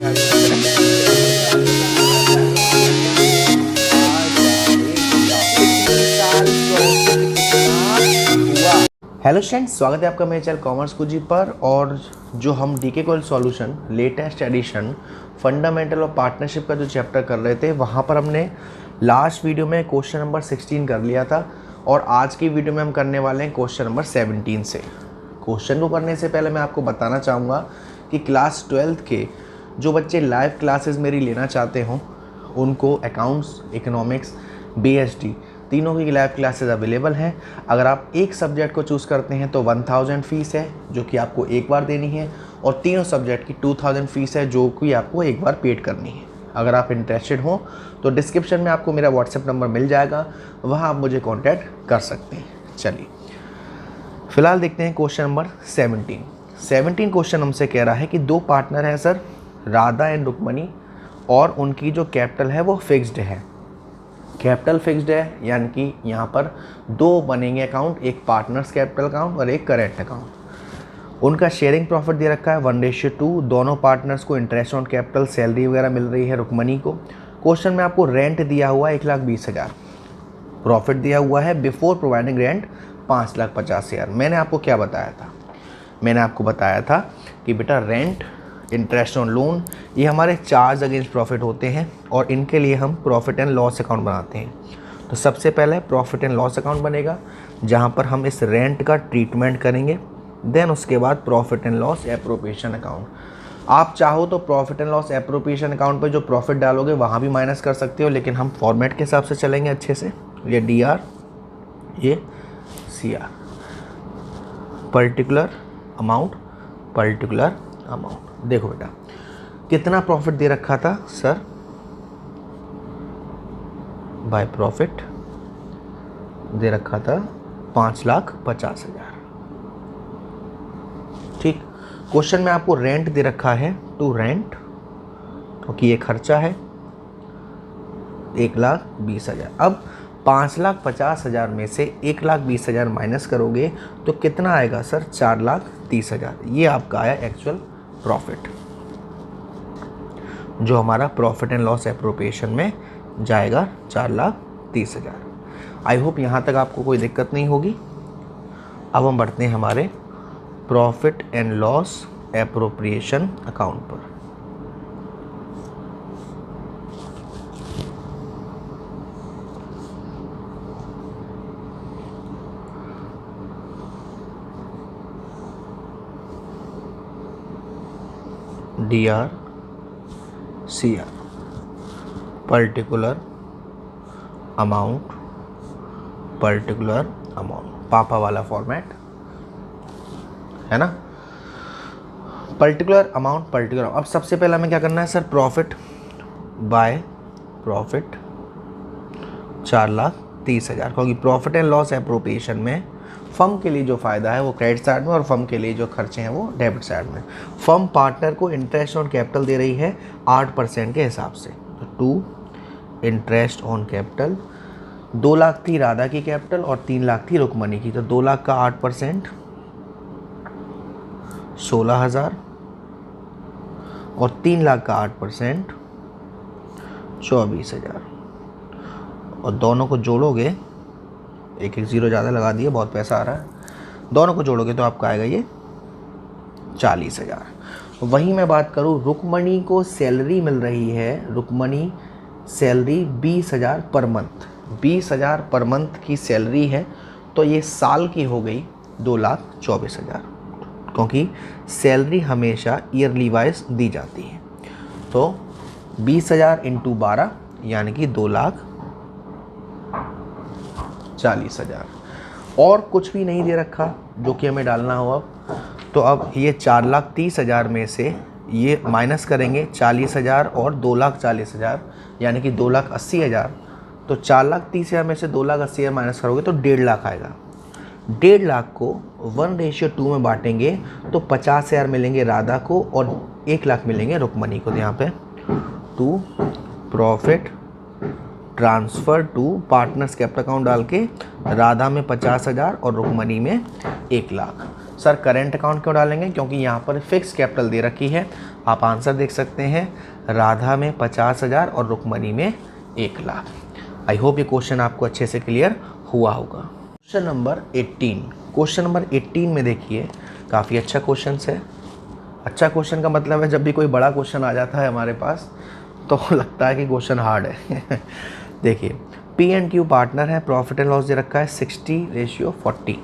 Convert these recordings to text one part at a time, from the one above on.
Hello students, स्वागत है आपका मेरे चैनल कॉमर्स कुजी पर। और जो हम D K Goel solution latest edition fundamental और पार्टनरशिप का जो चैप्टर कर रहे थे, वहाँ पर हमने लास्ट वीडियो में क्वेश्चन नंबर 16 कर लिया था और आज की वीडियो में हम करने वाले हैं क्वेश्चन नंबर 17 से। क्वेश्चन को करने से पहले मैं आपको बताना चाहूँगा कि क्लास 12th के जो बच्चे लाइव क्लासेस मेरी लेना चाहते हों उनको अकाउंट्स, इकोनॉमिक्स, बीएसडी तीनों की लाइव क्लासेस अवेलेबल हैं। अगर आप एक सब्जेक्ट को चूज़ करते हैं तो 1000 फ़ीस है जो कि आपको एक बार देनी है, और तीनों सब्जेक्ट की 2000 फ़ीस है जो कि आपको एक बार पेड करनी है। अगर आप इंटरेस्टेड हो तो डिस्क्रिप्शन में आपको मेरा व्हाट्सएप नंबर मिल जाएगा, वहाँ आप मुझे कॉन्टैक्ट कर सकते हैं। चलिए फिलहाल देखते हैं क्वेश्चन नंबर 17 क्वेश्चन हमसे कह रहा है कि दो पार्टनर हैं सर, राधा एंड रुक्मणी, और उनकी जो कैपिटल है वो फिक्स्ड है। कैपिटल फिक्स्ड है यानी कि यहाँ पर दो बनेंगे अकाउंट, एक पार्टनर्स कैपिटल अकाउंट और एक करेंट अकाउंट। उनका शेयरिंग प्रॉफिट दे रखा है 1:2। दोनों पार्टनर्स को इंटरेस्ट ऑन कैपिटल, सैलरी वगैरह मिल रही है रुक्मणी को। क्वेश्चन में आपको रेंट दिया हुआ है 1,20,000, प्रॉफिट दिया हुआ है बिफोर प्रोवाइडिंग रेंट 5,50,000। मैंने आपको क्या बताया था? मैंने आपको बताया था कि बेटा रेंट, इंटरेस्ट ऑन लोन, ये हमारे चार्ज अगेंस्ट प्रॉफिट होते हैं और इनके लिए हम प्रॉफिट एंड लॉस अकाउंट बनाते हैं। तो सबसे पहले प्रॉफिट एंड लॉस अकाउंट बनेगा जहाँ पर हम इस रेंट का ट्रीटमेंट करेंगे। देन उसके बाद profit and loss appropriation account. आप चाहो तो profit and loss appropriation account पर जो प्रॉफिट डालोगे वहाँ भी माइनस कर सकते हो, लेकिन हम फॉर्मेट के हिसाब से चलेंगे अच्छे से। ये DR, ये CR, particular amount, particular amount. देखो बेटा कितना प्रॉफिट दे रखा था सर, बाय प्रॉफिट दे रखा था 5,50,000। ठीक। क्वेश्चन में आपको रेंट दे रखा है टू रेंट, क्योंकि ये खर्चा है 1,20,000। अब 5,50,000 में से 1,20,000 माइनस करोगे तो कितना आएगा सर? 4,30,000। ये आपका आया एक्चुअल प्रॉफिट, जो हमारा प्रॉफिट एंड लॉस एप्रोप्रिएशन में जाएगा 4,30,000। आई होप यहाँ तक आपको कोई दिक्कत नहीं होगी। अब हम बढ़ते हैं हमारे profit and loss appropriation account पर। DR, CR, particular amount, particular amount, पापा वाला फॉर्मेट है ना। Particular amount, particular. अब सबसे पहले हमें क्या करना है सर? प्रॉफिट बाय प्रॉफिट 4,30,000, क्योंकि प्रॉफिट एंड लॉस एप्रोप्रिएशन में फर्म के लिए जो फ़ायदा है वो क्रेडिट साइड में और फर्म के लिए जो खर्चे हैं वो डेबिट साइड में। फर्म पार्टनर को इंटरेस्ट ऑन कैपिटल दे रही है 8% के हिसाब से। तो 2 इंटरेस्ट ऑन कैपिटल, 2 लाख थी राधा की कैपिटल और 3 लाख थी रुक्मणी की। तो 2 लाख का 8% 16,000 और 3 लाख का 8% 24,000। और दोनों को जोड़ोगे, एक ज़ीरो ज़्यादा लगा दिए, बहुत पैसा आ रहा है। दोनों को जोड़ोगे तो आपका आएगा ये 40,000। वहीं मैं बात करूँ, रुक्मणी को सैलरी मिल रही है, Rukmini salary 20,000 per month, 20,000 per month की सैलरी है। तो ये साल की हो गई 2,24,000, क्योंकि सैलरी हमेशा ईयरली वाइज दी जाती है। तो 20,000 × 12 यानी कि 2,40,000। और कुछ भी नहीं दे रखा जो कि हमें डालना हो। अब तो अब ये 4,30,000 में से ये माइनस करेंगे 40,000 और 2,40,000 यानी कि 2,80,000। तो 4,30,000 में से 2,80,000 माइनस करोगे तो 1.5 लाख आएगा। 1.5 लाख को 1:2 में बांटेंगे तो 50,000 मिलेंगे राधा को और 1 लाख मिलेंगे रुक्मणी को। यहाँ पे to profit transfer to partners capital account डाल के राधा में 50,000 और रुक्मणी में 1 लाख। सर करेंट अकाउंट क्यों डालेंगे, क्योंकि यहाँ पर फिक्स कैपिटल दे रखी है। आप आंसर देख सकते हैं, राधा में 50,000 और रुक्मणी में 1,00,000। आई होप ये क्वेश्चन आपको अच्छे से क्लियर हुआ होगा। क्वेश्चन नंबर 18, क्वेश्चन नंबर 18 में देखिए काफ़ी अच्छा क्वेश्चन है। अच्छा क्वेश्चन का मतलब है जब भी कोई बड़ा क्वेश्चन आ जाता है हमारे पास तो लगता है कि क्वेश्चन हार्ड है। देखिए P&Q पार्टनर है, प्रॉफिट एंड लॉस दे रखा है 60:40,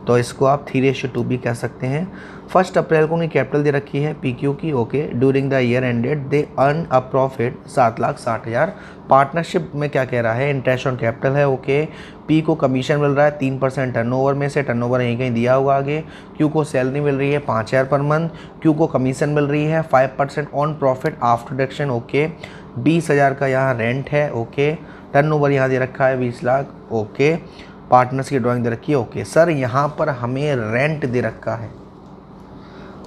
तो इसको आप 3:2 भी कह सकते हैं। 1 अप्रैल को उनकी कैपिटल दे रखी है PQ की, okay. During the year ended they earn a profit 7,60,000। Partnership में क्या कह रहा है, इंटरेस्ट ऑन कैपिटल है, ओके। P को कमीशन मिल रहा है 3% टर्नओवर में से, टर्नओवर यहीं कहीं दिया हुआ आगे। Q को सैलरी मिल रही है 5,000 पर मंथ। Q को कमीशन मिल रही है 5% on profit after deduction, okay. 20,000 का यहाँ रेंट है, ओके। टर्नओवर यहाँ दे रखा है 20 लाख, ओके। पार्टनर्स की ड्राइंग दे रखी है, ओके। सर यहाँ पर हमें रेंट दे रखा है,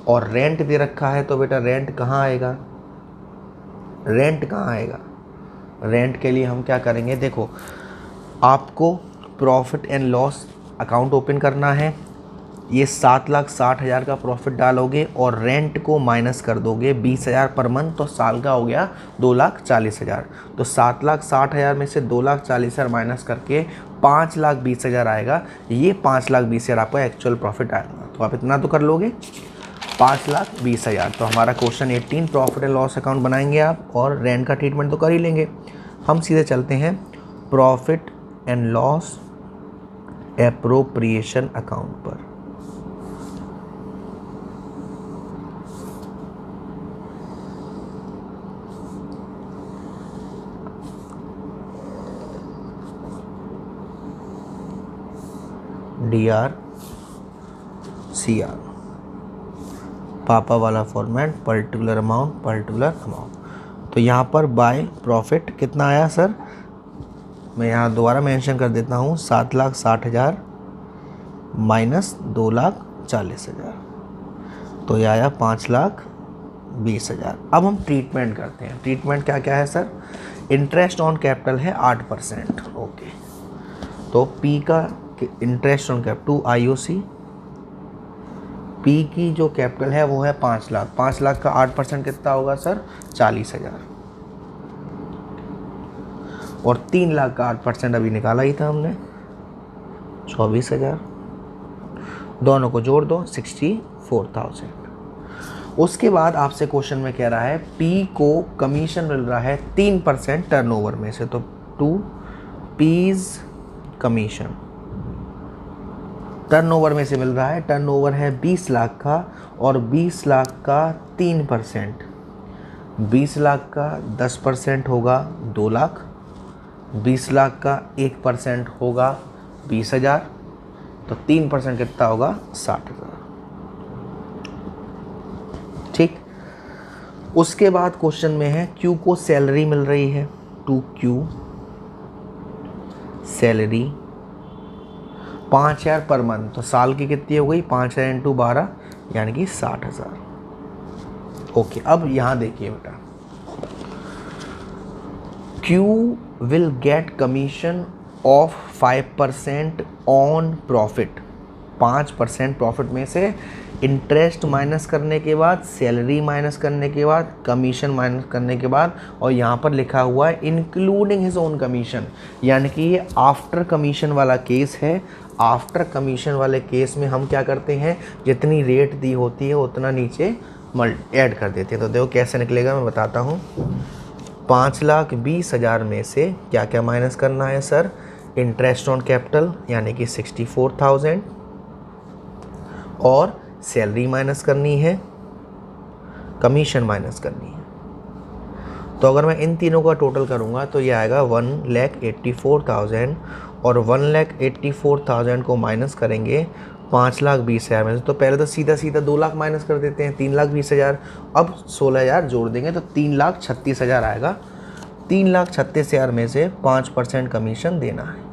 और रेंट दे रखा है तो बेटा रेंट कहाँ आएगा, रेंट कहाँ आएगा। रेंट के लिए हम क्या करेंगे, देखो आपको profit and loss account open करना है। ये 7,60,000 का प्रॉफिट डालोगे और रेंट को माइनस कर दोगे 20,000 पर मंथ, तो साल का हो गया 2,40,000। तो 7,60,000 में से 2,40,000 माइनस करके 5,20,000 आएगा। ये 5,20,000 आपका एक्चुअल प्रॉफिट आएगा। तो आप इतना तो कर लोगे, 5,20,000। तो हमारा question 18 profit and loss account बनाएंगे आप, और रेंट का ट्रीटमेंट तो कर ही लेंगे। हम सीधे चलते हैं profit and loss appropriation account पर। DRCR पापा वाला फॉर्मेट, पर्टिकुलर अमाउंट। तो यहाँ पर बाय प्रॉफिट कितना आया सर, मैं यहाँ दोबारा मेंशन कर देता हूँ, 7,60,000 माइनस 2,40,000, तो ये आया 5,20,000। अब हम ट्रीटमेंट करते हैं। ट्रीटमेंट क्या क्या है सर, इंटरेस्ट ऑन कैपिटल है 8%, ओके। तो P का interest on capital 2 IOC, P की जो कैपिटल है वो है 5 लाख। 5 लाख का 8% कितना होगा सर, 40,000। और 3 लाख का 8% अभी निकाला ही था हमने, 24,000। दोनों को जोड़ दो 64,000। उसके बाद आपसे क्वेश्चन में कह रहा है P को कमीशन मिल रहा है 3% टर्नओवर में से, तो 2 P's कमीशन टर्नओवर में से मिल रहा है। टर्नओवर है 20 लाख का, और 20 लाख का 3%, 20 लाख का 10% होगा 2 लाख, 20 लाख का 1% होगा 20,000, तो 3% कितना होगा 60,000। ठीक। उसके बाद क्वेश्चन में है Q को सैलरी मिल रही है 2Q सैलरी 5,000 पर मंथ, तो साल की कितनी हो गई, 5,000 × 12 यानी कि 60,000। ओके। अब यहाँ देखिए बेटा, Q will get commission of 5% on profit. 5% profit में से इंटरेस्ट माइनस करने के बाद, सैलरी माइनस करने के बाद, कमीशन माइनस करने के बाद, और यहाँ पर लिखा हुआ है इंक्लूडिंग हिज ओन कमीशन, यानी कि ये आफ्टर कमीशन वाला केस है। आफ्टर कमीशन वाले केस में हम क्या करते हैं, जितनी रेट दी होती है उतना नीचे ऐड कर देते हैं। तो देखो कैसे निकलेगा, मैं बताता हूँ। 5,20,000 में से क्या क्या माइनस करना है सर, इंटरेस्ट ऑन कैपिटल यानी कि 64,000, और सैलरी माइनस करनी है, कमीशन माइनस करनी है। तो अगर मैं इन तीनों का टोटल करूँगा तो ये आएगा 1,84,000, और 1,84,000 को माइनस करेंगे 5,20,000 में से। तो पहले तो सीधा सीधा 2 लाख माइनस कर देते हैं, 3,20,000। अब 16,000 जोड़ देंगे तो 3,36,000 आएगा। 3,36,000 में से 5% कमीशन देना है।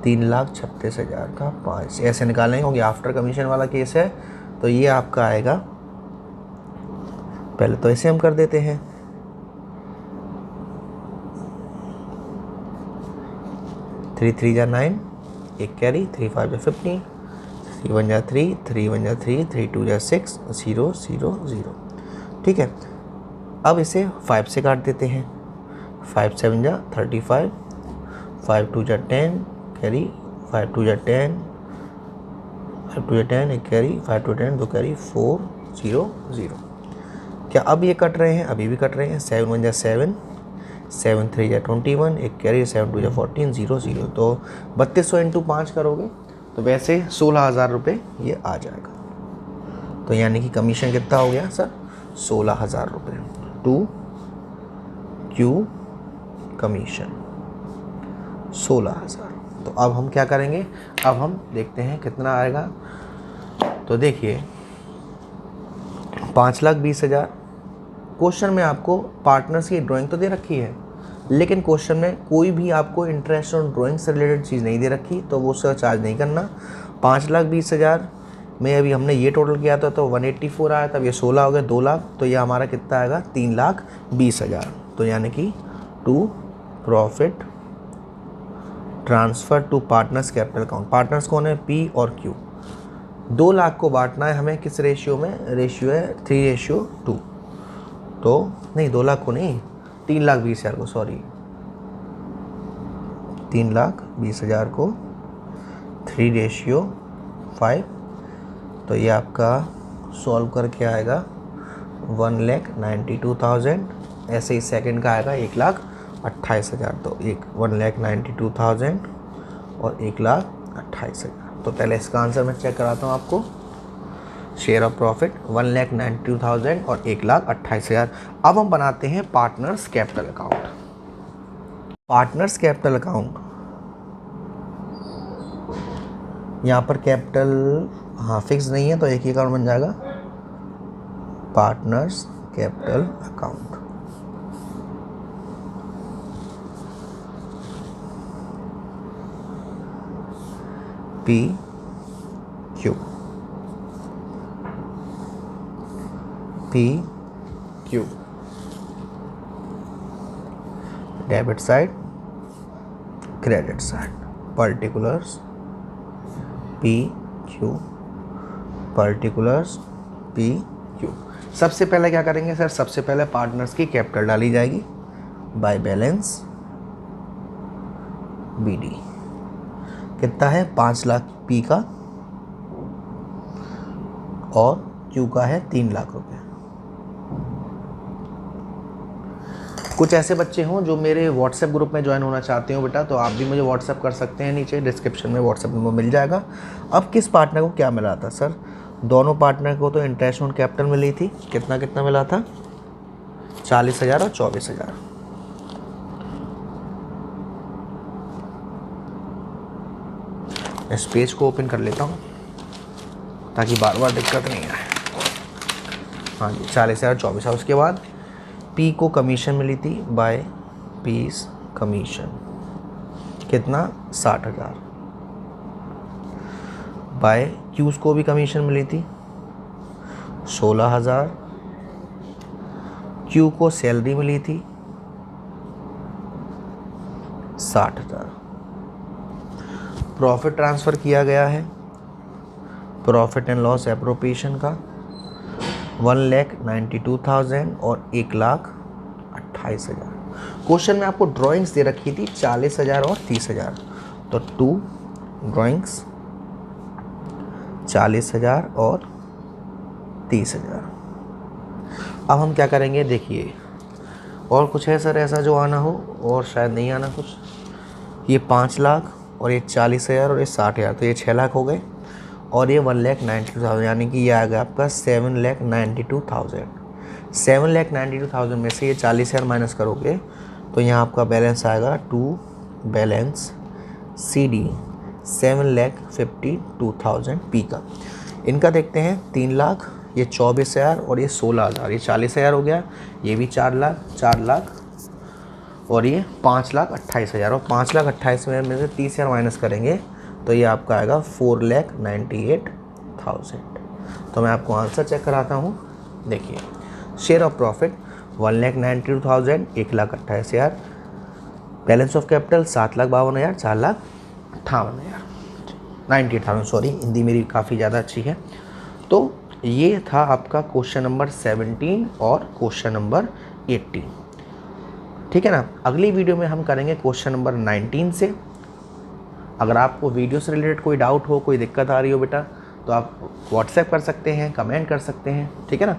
3,36,000 का 5 ऐसे निकालेंगे, क्योंकि आफ्टर कमीशन वाला केस है। तो ये आपका आएगा, पहले तो ऐसे हम कर देते हैं, 3 3 जा 9, एक कैरी, 3 5 जा 15, 3 1 जा 3, 3 1 जा 3, 3 2 जा 6, 0 0 0। ठीक है, अब इसे 5 से काट देते हैं। 5 7 जा 35, 5 2 जा 10 कैरी, 5 2 जा 10, 5 2 जा 10 एक कैरी, 5 2 10 2 कैरी, 4 0 0। क्या अब ये कट रहे हैं? अभी भी कट रहे हैं। 7 1 जा 7, 7 3 जा 21 एक कैरी, 7 2 जा 14 0 0। तो 3200 इंटू 5 करोगे तो वैसे 16,000 रुपये ये आ जाएगा। तो यानी कि कमीशन कितना हो गया सर? 16,000 रुपये टू क्यू कमीशन 16,000। तो अब हम क्या करेंगे? अब हम देखते हैं कितना आएगा। तो देखिए 5,20,000। क्वेश्चन में आपको पार्टनर्स की ड्राइंग तो दे रखी है, लेकिन क्वेश्चन में कोई भी आपको इंटरेस्ट ऑन ड्राइंग से रिलेटेड चीज़ नहीं दे रखी, तो वो उसका चार्ज नहीं करना। 5,20,000 में अभी हमने ये टोटल किया था तो 184 आया, तब ये 16 हो गया 2 लाख, तो ये हमारा कितना आएगा? 3,20,000। तो यानी कि to profit transfer to partners capital account. Partners कौन है? पी और क्यू। 2 लाख को बांटना है हमें किस रेशियो में? रेशियो है 3:2। तो नहीं 2 लाख को नहीं, 3,20,000 को, सॉरी 3,20,000 को 3:5। तो ये आपका सॉल्व करके आएगा 1,92,000। ऐसे ही सेकंड का आएगा 1,28,000। तो 1,92,000 और 1,28,000। तो पहले इसका आंसर मैं चेक कराता हूँ आपको। शेयर ऑफ प्रॉफिट 1,92,000 और 1,28,000। अब हम बनाते हैं partners capital account. Partners capital account, यहाँ पर कैपिटल फिक्स नहीं है तो एक ही अकाउंट बन जाएगा, partners capital account. P Q, P Q, debit side credit side, particulars P Q, particulars P Q. सबसे पहले क्या करेंगे सर? सबसे पहले पार्टनर्स की कैपिटल डाली जाएगी बाय बैलेंस बीडी। कितना है? 5 लाख पी का और क्यू का है 3 लाख रुपए। कुछ ऐसे बच्चे हों जो मेरे व्हाट्सएप ग्रुप में ज्वाइन होना चाहते हो बेटा, तो आप भी मुझे व्हाट्सएप कर सकते हैं, नीचे डिस्क्रिप्शन में व्हाट्सएप नंबर मिल जाएगा। अब किस पार्टनर को क्या मिला था सर? दोनों पार्टनर को तो इंटरेस्ट ऑन कैपिटल मिली थी। कितना कितना मिला था? 40,000 और 24,000। इस पेज को ओपन कर लेता हूँ ताकि बार बार दिक्कत नहीं आए। हाँ जी, 40,000 24,000। उसके बाद पी को कमीशन मिली थी बाय पीस कमीशन, कितना? 60,000। बाय क्यूज को भी कमीशन मिली थी 16,000। क्यू को सैलरी मिली थी 60,000। प्रॉफिट ट्रांसफ़र किया गया है प्रॉफिट एंड लॉस एप्रोप्रिएशन का 1,92,000 और 1,28,000। क्वेश्चन में आपको ड्राइंग्स दे रखी थी 40,000 और 30,000। तो 2 ड्राइंग्स 40,000 और 30,000। अब हम क्या करेंगे? देखिए और कुछ है सर ऐसा जो आना हो, और शायद नहीं आना कुछ। ये 5 लाख और ये 40,000 और ये 60,000, तो ये 6 लाख हो गए। और ये 1,92,000, यानी कि ये आ गया आपका 7,92,000। 7,92,000 में से ये 40,000 माइनस करोगे तो यहाँ आपका बैलेंस आएगा to balance C D 7,52,000 P का। इनका देखते हैं 3 लाख, ये 24,000 और ये 16,000, ये 40,000 हो गया। ये भी 4 लाख और ये 5,28,000, और 5,28,000 में से 30,000 माइनस करेंगे तो ये आपका आएगा 4,98,000। तो मैं आपको आंसर चेक कराता हूँ। देखिए share of profit 1,92,000, 1,28,000। Balance of capital 7,52,000, 4,58,000। 98,000, sorry Hindi मेरी काफ़ी ज़्यादा अच्छी है। तो ये था आपका क्वेश्चन नंबर 17 और क्वेश्चन नंबर 18, ठीक है ना। अगली वीडियो में हम करेंगे क्वेश्चन नंबर 19 से। अगर आपको वीडियो से रिलेटेड कोई डाउट हो, कोई दिक्कत आ रही हो बेटा, तो आप व्हाट्सएप कर सकते हैं, कमेंट कर सकते हैं, ठीक है ना।